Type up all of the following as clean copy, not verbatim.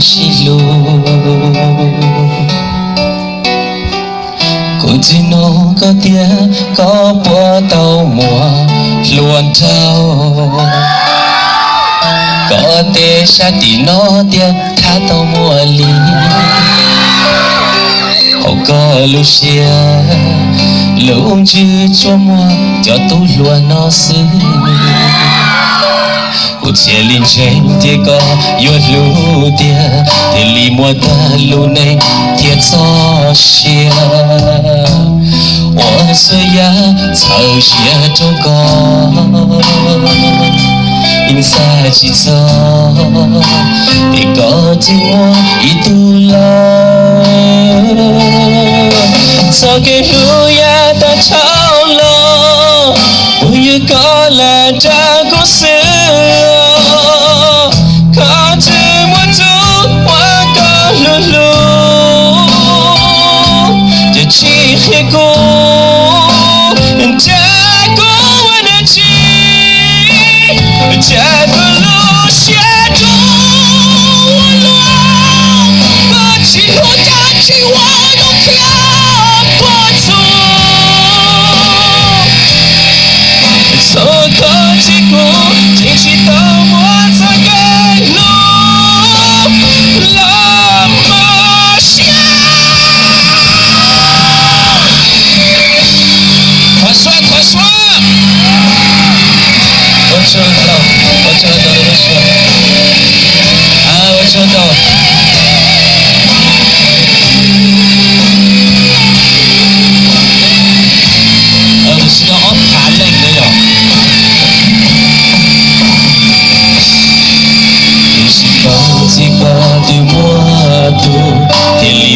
西路，古今弄个爹个波到莫乱糟，个爹下地诺爹他到莫里，后个路线路只琢磨叫都乱闹死。不切林城的个有路的，田里莫的路内铁早些。我虽然草些周个，因啥子走？一个寂寞一度了，走给路呀的潮流，我一个来这故事。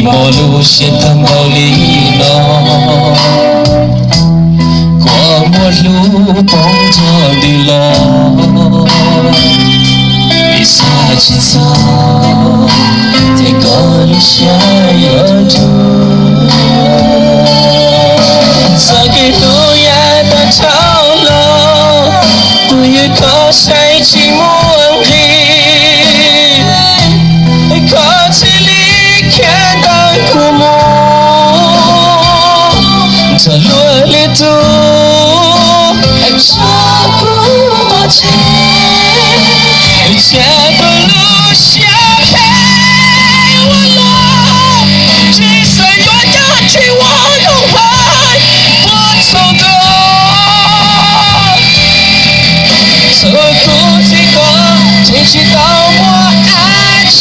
莫路线的毛里诺，过莫路帮着的路，比赛去走，这个路线有住，走给路呀的潮流，不一个谁寂寞里，可气里看到。这路里头，这不知，这个路线陪我路，只剩我家去我路牌不走的，这个这个继续到我爱情。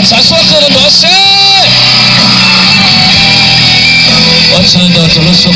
传说中的模式，我知道怎么说。